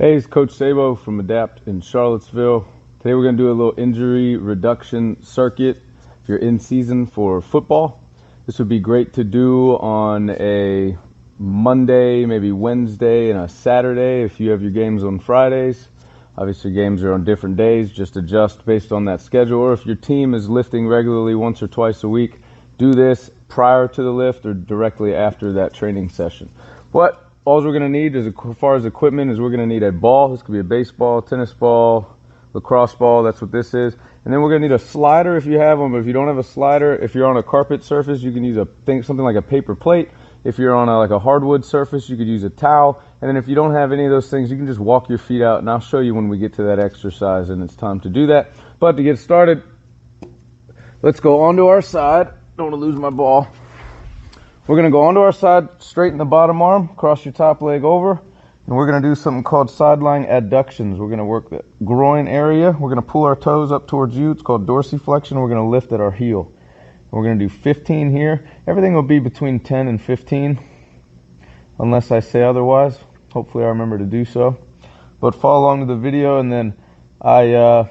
Hey, it's Coach Sabo from Adapt in Charlottesville. Today we're going to do a little injury reduction circuit if you're in season for football. This would be great to do on a Monday, maybe Wednesday, and a Saturday if you have your games on Fridays. Obviously games are on different days, just adjust based on that schedule. Or if your team is lifting regularly once or twice a week, do this prior to the lift or directly after that training session. All we're going to need, as far as equipment, is we're going to need a ball. This could be a baseball, tennis ball, lacrosse ball. That's what this is. And then we're going to need a slider if you have one. But if you don't have a slider, if you're on a carpet surface, you can use something like a paper plate. If you're on like a hardwood surface, you could use a towel. And then if you don't have any of those things, you can just walk your feet out. And I'll show you when we get to that exercise and it's time to do that. But to get started, let's go onto our side. Don't want to lose my ball. We're going to go onto our side, straighten the bottom arm, cross your top leg over, and we're going to do something called sideline adductions. We're going to work the groin area. We're going to pull our toes up towards you. It's called dorsiflexion. We're going to lift at our heel. We're going to do 15 here. Everything will be between 10 and 15, unless I say otherwise. Hopefully I remember to do so. But follow along to the video, and then I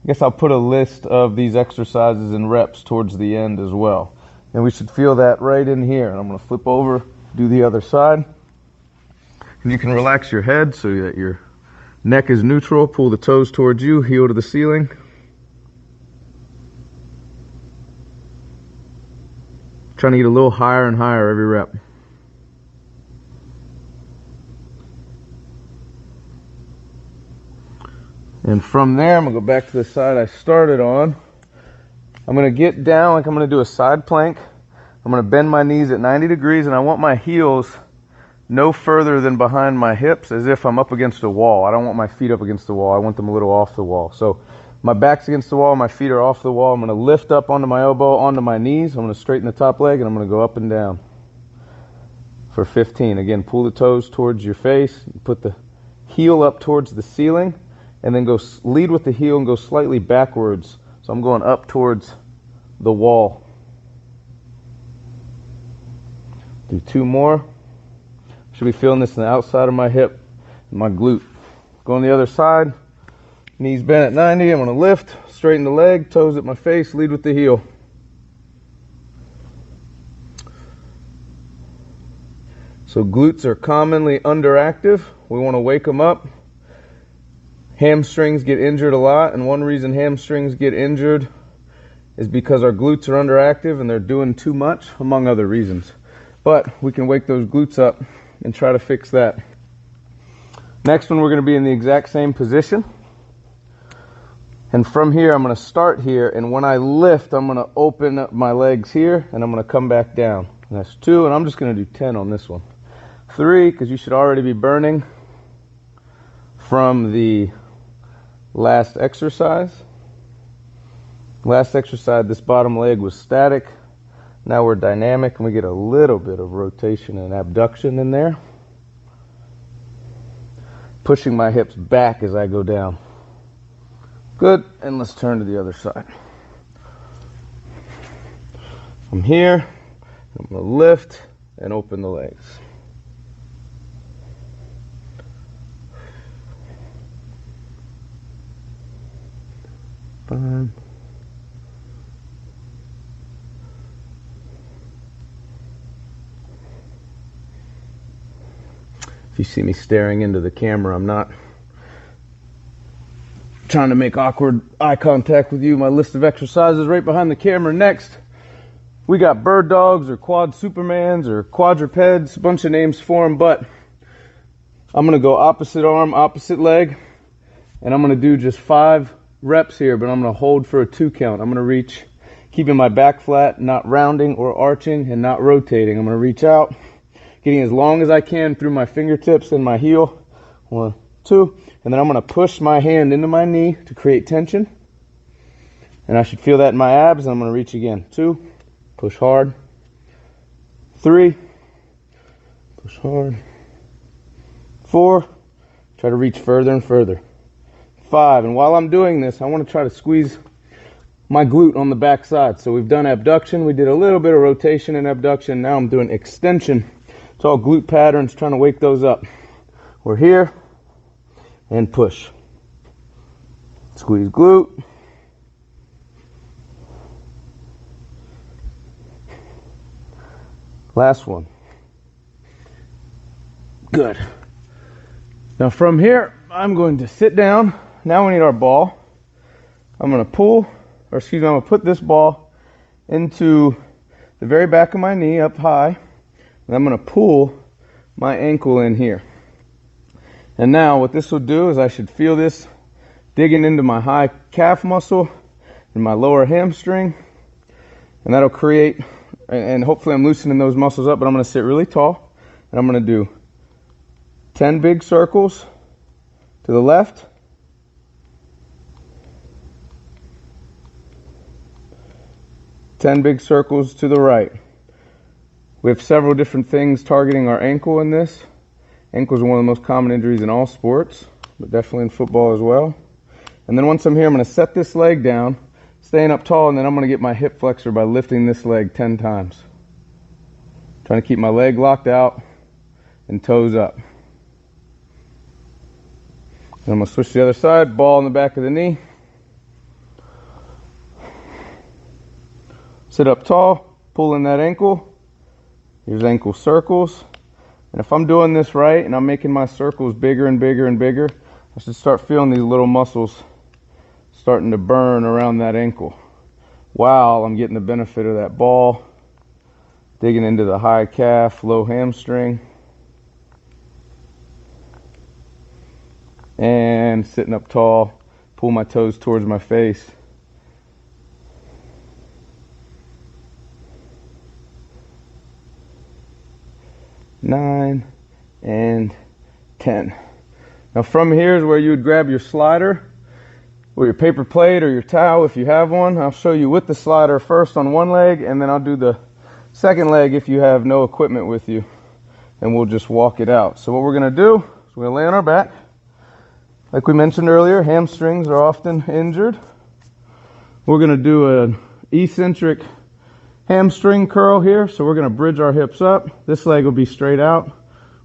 guess I'll put a list of these exercises and reps towards the end as well. And we should feel that right in here. And I'm going to flip over, do the other side. And you can relax your head so that your neck is neutral. Pull the toes towards you, heel to the ceiling. Trying to get a little higher and higher every rep. And from there, I'm going to go back to the side I started on. I'm going to get down like I'm going to do a side plank. I'm going to bend my knees at 90 degrees, and I want my heels no further than behind my hips, as if I'm up against a wall. I don't want my feet up against the wall. I want them a little off the wall. So my back's against the wall, my feet are off the wall. I'm going to lift up onto my elbow, onto my knees. I'm going to straighten the top leg, and I'm going to go up and down for 15. Again, pull the toes towards your face, put the heel up towards the ceiling, and then go lead with the heel and go slightly backwards. So I'm going up towards the wall. Do 2 more. Should be feeling this in the outside of my hip and my glute. Go on the other side. Knees bent at 90. I'm going to lift, straighten the leg, toes at my face, lead with the heel. So glutes are commonly underactive. We want to wake them up. Hamstrings get injured a lot, and one reason hamstrings get injured is because our glutes are underactive and they're doing too much, among other reasons. But we can wake those glutes up and try to fix that. Next one, we're going to be in the exact same position. And from here, I'm going to start here, and when I lift, I'm going to open up my legs here, and I'm going to come back down. And that's 2, and I'm just going to do 10 on this one. 3, because you should already be burning from the last exercise. Last exercise, this bottom leg was static. Now we're dynamic, and we get a little bit of rotation and abduction in there. Pushing my hips back as I go down. Good, and let's turn to the other side. From here, I'm going to lift and open the legs. Fine. If you see me staring into the camera, I'm not trying to make awkward eye contact with you. My list of exercises right behind the camera. Next, we got bird dogs or quad supermans or quadrupeds, a bunch of names for them, but I'm going to go opposite arm, opposite leg, and I'm going to do just 5 reps here, but I'm going to hold for a 2 count. I'm going to reach, keeping my back flat, not rounding or arching, and not rotating. I'm going to reach out, getting as long as I can through my fingertips and my heel. 1, 2, and then I'm going to push my hand into my knee to create tension. And I should feel that in my abs, and I'm going to reach again. 2, push hard. 3, push hard. 4, try to reach further and further. 5, and while I'm doing this, I want to try to squeeze my glute on the back side. So we've done abduction, we did a little bit of rotation and abduction, now I'm doing extension. It's all glute patterns, trying to wake those up. We're here, and push. Squeeze glute. Last one. Good. Now from here, I'm going to sit down. Now we need our ball. I'm going to I'm going to put this ball into the very back of my knee up high, and I'm going to pull my ankle in here. And now what this will do is I should feel this digging into my high calf muscle and my lower hamstring, and that'll create, and hopefully I'm loosening those muscles up, but I'm going to sit really tall, and I'm going to do 10 big circles to the left, 10 big circles to the right. We have several different things targeting our ankle in this. Ankle is one of the most common injuries in all sports, but definitely in football as well. And then once I'm here, I'm going to set this leg down, staying up tall, and then I'm going to get my hip flexor by lifting this leg 10 times. Trying to keep my leg locked out and toes up. And I'm going to switch to the other side, ball in the back of the knee. Sit up tall, pull in that ankle. Here's ankle circles. And if I'm doing this right and I'm making my circles bigger and bigger and bigger, I should start feeling these little muscles starting to burn around that ankle while I'm getting the benefit of that ball, digging into the high calf, low hamstring, and sitting up tall, pull my toes towards my face. Nine and 10. Now from here is where you would grab your slider or your paper plate or your towel if you have one. I'll show you with the slider first on one leg, and then I'll do the second leg if you have no equipment with you, and we'll just walk it out. So what we're going to do is we're going to lay on our back. Like we mentioned earlier, hamstrings are often injured. We're going to do an eccentric hamstring curl here. So we're going to bridge our hips up. This leg will be straight out.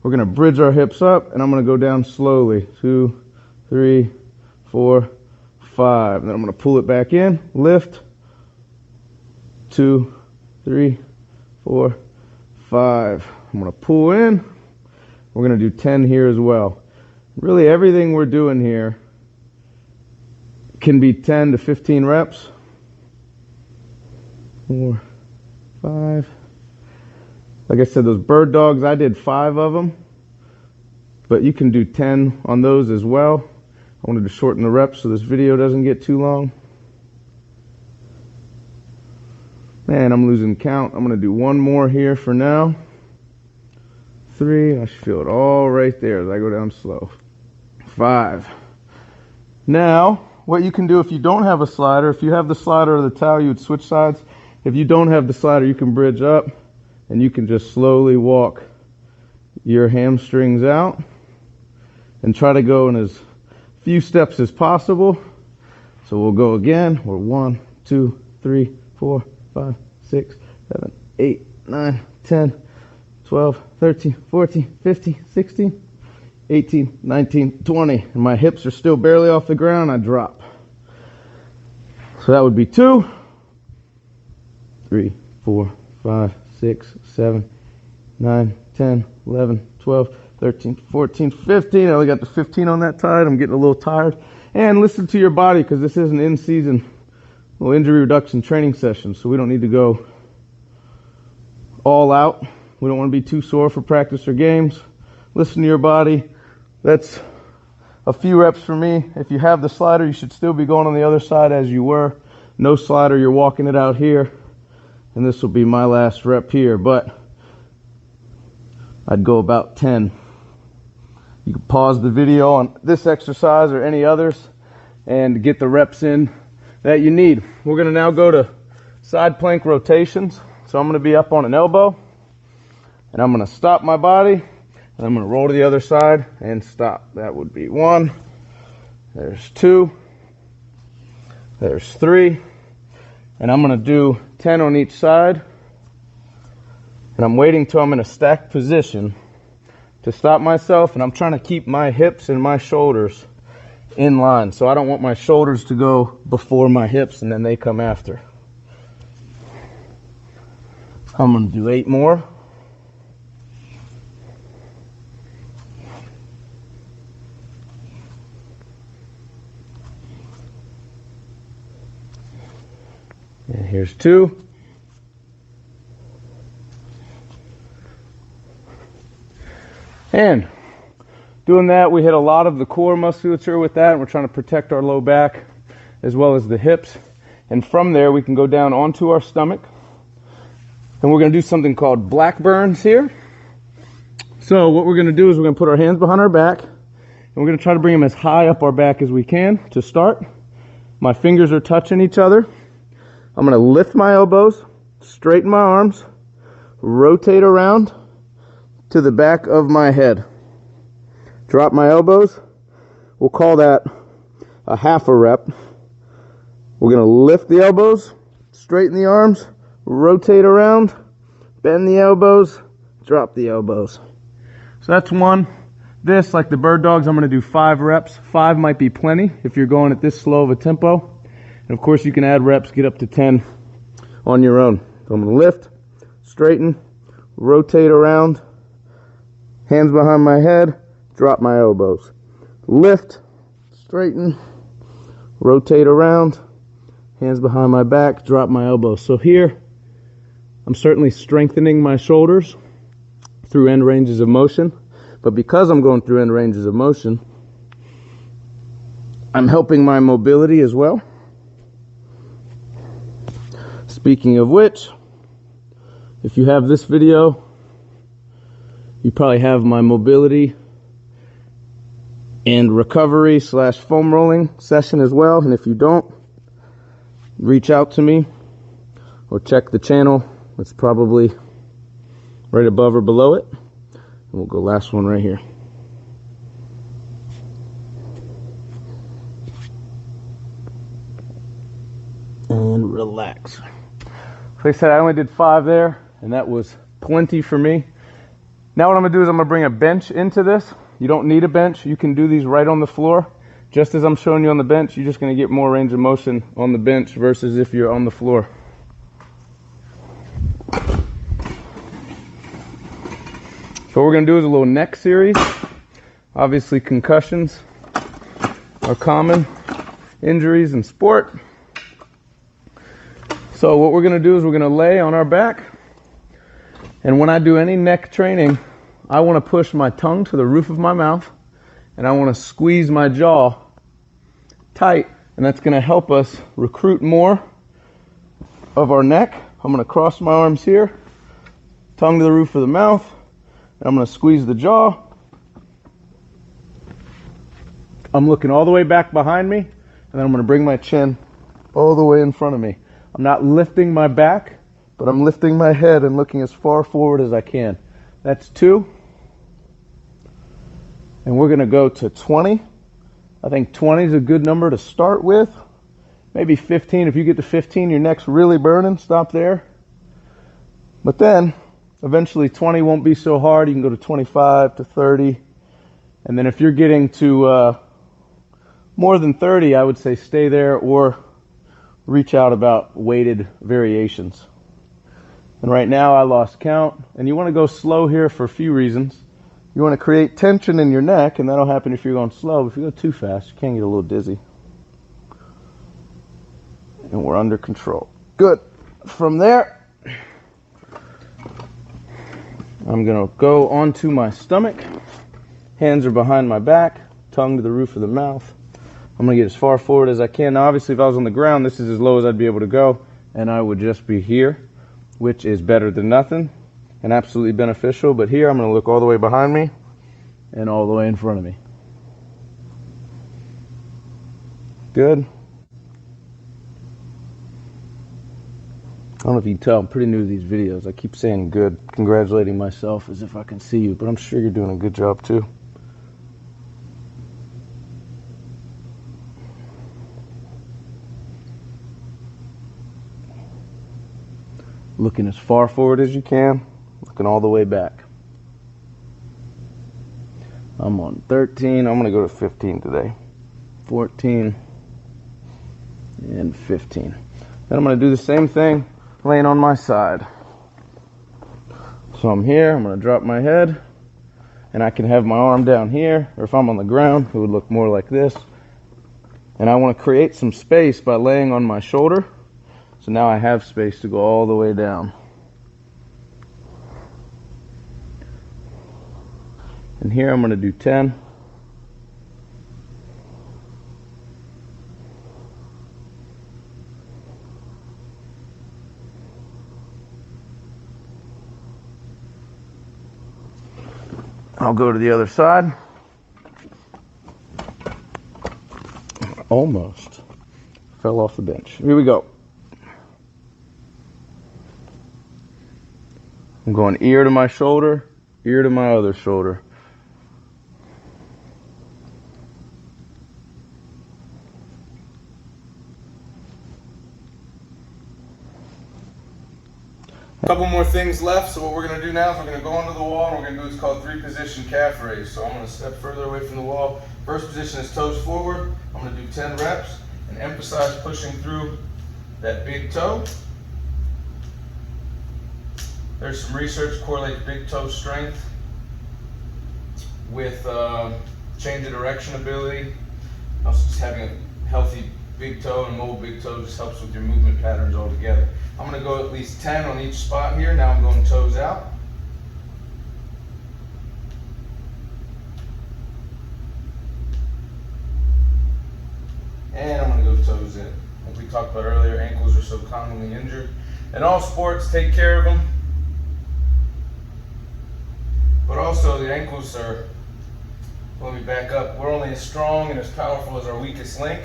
We're going to bridge our hips up, and I'm going to go down slowly. 2, 3, 4, 5. And then I'm going to pull it back in, lift. 2, 3, 4, 5. I'm going to pull in. We're going to do 10 here as well. Really everything we're doing here can be 10 to 15 reps. 4, 5. Like I said, those bird dogs, I did 5 of them, but you can do 10 on those as well. I wanted to shorten the reps so this video doesn't get too long. Man, I'm losing count. I'm going to do one more here for now. 3. I should feel it all right there as I go down slow. 5. Now, what you can do if you don't have a slider, if you have the slider or the towel, you would switch sides. If you don't have the slider, you can bridge up, and you can just slowly walk your hamstrings out and try to go in as few steps as possible. So we'll go again. We're 1, 2, 3, 4, 5, 6, 7, 8, 9, 10, 12, 13, 14, 15, 16, 18, 19, 20. And my hips are still barely off the ground. I drop. So that would be 2, 3, 4, 5, 6, 7, 9, 10, 11, 12, 13, 14, 15. I only got the 15 on that side. I'm getting a little tired. And listen to your body, because this is an in-season injury reduction training session, so we don't need to go all out. We don't want to be too sore for practice or games. Listen to your body. That's a few reps for me. If you have the slider, you should still be going on the other side as you were. No slider, you're walking it out here. And this will be my last rep here, but I'd go about 10. You can pause the video on this exercise or any others and get the reps in that you need. We're going to now go to side plank rotations. So I'm going to be up on an elbow, and I'm going to stop my body, and I'm going to roll to the other side and stop. That would be 1. There's 2. There's 3. And I'm going to do 10 on each side. And I'm waiting till I'm in a stacked position to stop myself. And I'm trying to keep my hips and my shoulders in line. So I don't want my shoulders to go before my hips and then they come after. I'm going to do 8 more. And here's 2. And doing that, we hit a lot of the core musculature with that, and we're trying to protect our low back as well as the hips. And from there, we can go down onto our stomach. And we're going to do something called black burns here. So what we're going to do is we're going to put our hands behind our back, and we're going to try to bring them as high up our back as we can to start. My fingers are touching each other. I'm going to lift my elbows, straighten my arms, rotate around to the back of my head. Drop my elbows. We'll call that a half a rep. We're going to lift the elbows, straighten the arms, rotate around, bend the elbows, drop the elbows. So that's 1. This, like the bird dogs, I'm going to do 5 reps. 5 might be plenty if you're going at this slow of a tempo. And of course you can add reps, get up to 10 on your own. So I'm going to lift, straighten, rotate around, hands behind my head, drop my elbows. Lift, straighten, rotate around, hands behind my back, drop my elbows. So here, I'm certainly strengthening my shoulders through end ranges of motion. But because I'm going through end ranges of motion, I'm helping my mobility as well. Speaking of which, if you have this video, you probably have my mobility and recovery / foam rolling session as well. And if you don't, reach out to me or check the channel. It's probably right above or below it. And we'll go last one right here. And relax. Like I said, I only did 5 there, and that was plenty for me. Now what I'm going to do is I'm going to bring a bench into this. You don't need a bench. You can do these right on the floor. Just as I'm showing you on the bench, you're just going to get more range of motion on the bench versus if you're on the floor. So what we're going to do is a little neck series. Obviously concussions are common injuries in sport. So what we're going to do is we're going to lay on our back. And when I do any neck training, I want to push my tongue to the roof of my mouth, and I want to squeeze my jaw tight, and that's going to help us recruit more of our neck. I'm going to cross my arms here, tongue to the roof of the mouth, and I'm going to squeeze the jaw. I'm looking all the way back behind me, and then I'm going to bring my chin all the way in front of me. I'm not lifting my back, but I'm lifting my head and looking as far forward as I can. That's 2. And we're going to go to 20. I think 20 is a good number to start with. Maybe 15. If you get to 15, your neck's really burning, stop there. But then, eventually 20 won't be so hard. You can go to 25 to 30. And then if you're getting to more than 30, I would say stay there or reach out about weighted variations. And right now I lost count. And you want to go slow here for a few reasons. You want to create tension in your neck, and that'll happen if you're going slow. But if you go too fast, you can get a little dizzy. And we're under control. Good. From there, I'm going to go onto my stomach. Hands are behind my back, tongue to the roof of the mouth. I'm going to get as far forward as I can. Now, obviously, if I was on the ground, this is as low as I'd be able to go, and I would just be here, which is better than nothing and absolutely beneficial. But here, I'm going to look all the way behind me and all the way in front of me. Good. I don't know if you can tell, I'm pretty new to these videos. I keep saying good, congratulating myself as if I can see you, but I'm sure you're doing a good job too. Looking as far forward as you can, looking all the way back. I'm on 13, I'm going to go to 15 today. 14, and 15. Then I'm going to do the same thing laying on my side. So I'm here, I'm going to drop my head, and I can have my arm down here, or if I'm on the ground, it would look more like this. And I want to create some space by laying on my shoulder. So now I have space to go all the way down. And here I'm going to do 10. I'll go to the other side. Almost fell off the bench. Here we go. I'm going ear to my shoulder, ear to my other shoulder. A couple more things left, so what we're going to do now is we're going to go under the wall and we're going to do what's called 3-position calf raise. So I'm going to step further away from the wall. First position is toes forward. I'm going to do 10 reps and emphasize pushing through that big toe. There's some research correlates big toe strength with change of direction ability. Also just having a healthy big toe and mobile big toe just helps with your movement patterns altogether. I'm going to go at least 10 on each spot here. Now I'm going toes out. And I'm going to go toes in. Like we talked about earlier, ankles are so commonly injured. In all sports, take care of them. But also the ankles are, let me back up, we're only as strong and as powerful as our weakest link.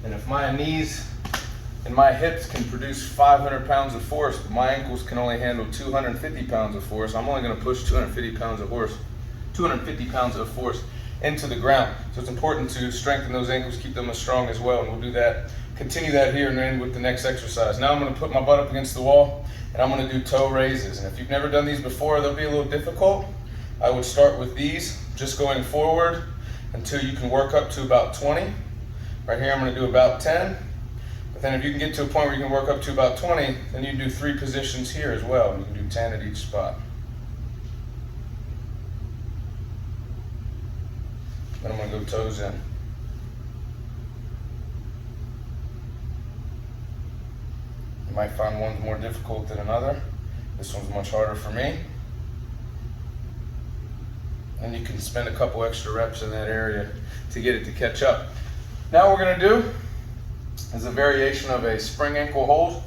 And if my knees and my hips can produce 500 pounds of force, but my ankles can only handle 250 pounds of force, I'm only going to push 250 pounds of force into the ground. So it's important to strengthen those ankles, keep them as strong as well, and we'll do that, continue that here and then with the next exercise. Now I'm going to put my butt up against the wall and I'm going to do toe raises. And if you've never done these before, they'll be a little difficult. I would start with these, just going forward until you can work up to about 20. Right here I'm going to do about 10. But then if you can get to a point where you can work up to about 20, then you do 3 positions here as well. You can do 10 at each spot. Then I'm going to go toes in. You might find one's more difficult than another. This one's much harder for me. And you can spend a couple extra reps in that area to get it to catch up. Now what we're going to do is a variation of a spring ankle hold.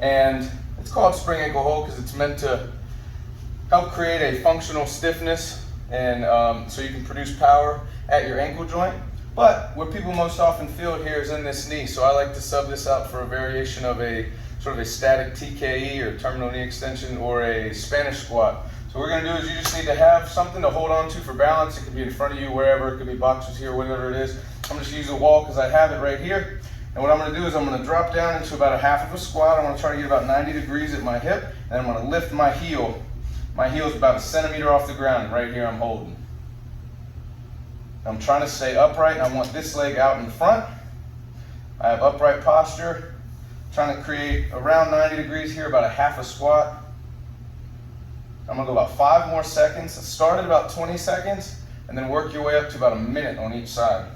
And it's called spring ankle hold because it's meant to help create a functional stiffness and so you can produce power at your ankle joint. But what people most often feel here is in this knee. So I like to sub this out for a variation of a sort of a static TKE or terminal knee extension or a Spanish squat. So what we're going to do is you just need to have something to hold on to for balance. It could be in front of you, wherever. It could be boxes here, whatever it is. I'm just use the wall because I have it right here. And what I'm going to do is I'm going to drop down into about a half of a squat. I'm going to try to get about 90 degrees at my hip. And I'm going to lift my heel. My heel is about 1 centimeter off the ground. Right here I'm holding. I'm trying to stay upright. I want this leg out in front. I have upright posture. Trying to create around 90 degrees here, about a half a squat. I'm going to go about 5 more seconds. Start at about 20 seconds and then work your way up to about a minute on each side.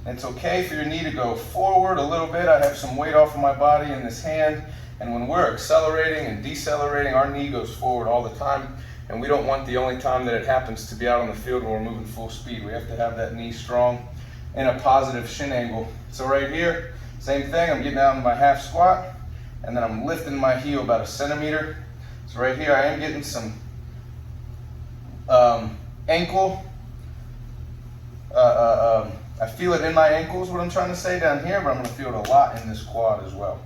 And it's okay for your knee to go forward a little bit. I have some weight off of my body in this hand, and when we're accelerating and decelerating, our knee goes forward all the time, and we don't want the only time that it happens to be out on the field when we're moving full speed. We have to have that knee strong in a positive shin angle. So right here, same thing, I'm getting out in my half squat, and then I'm lifting my heel about 1 centimeter. So right here I am getting some ankle, I feel it in my ankles, what I'm trying to say down here, but I'm going to feel it a lot in this quad as well.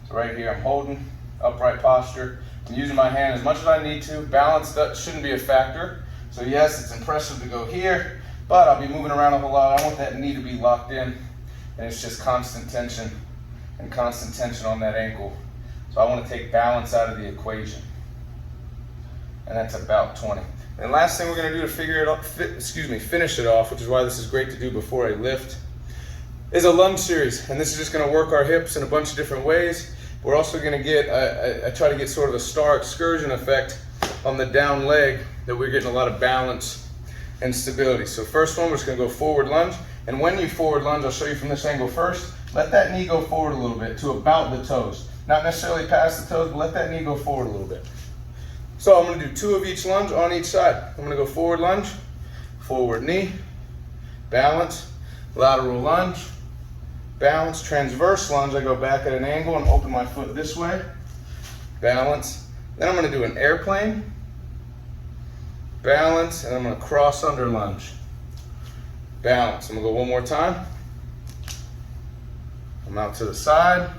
So right here I'm holding, upright posture. I'm using my hand as much as I need to. Balance, that shouldn't be a factor. So yes, it's impressive to go here, but I'll be moving around a whole lot. I want that knee to be locked in, and it's just constant tension and constant tension on that ankle. So I want to take balance out of the equation. And that's about 20. And last thing we're gonna do to finish it off, which is why this is great to do before I lift, is a lunge series. And this is just gonna work our hips in a bunch of different ways. We're also gonna get, I try to get sort of a star excursion effect on the down leg, that we're getting a lot of balance and stability. So first one, we're just gonna go forward lunge. And when you forward lunge, I'll show you from this angle first. Let that knee go forward a little bit to about the toes. Not necessarily past the toes, but let that knee go forward a little bit. So I'm gonna do 2 of each lunge on each side. I'm gonna go forward lunge, forward knee, balance, lateral lunge, balance, transverse lunge. I go back at an angle and open my foot this way, balance. Then I'm gonna do an airplane, balance, and I'm gonna cross under lunge, balance. I'm gonna go one more time. I'm out to the side,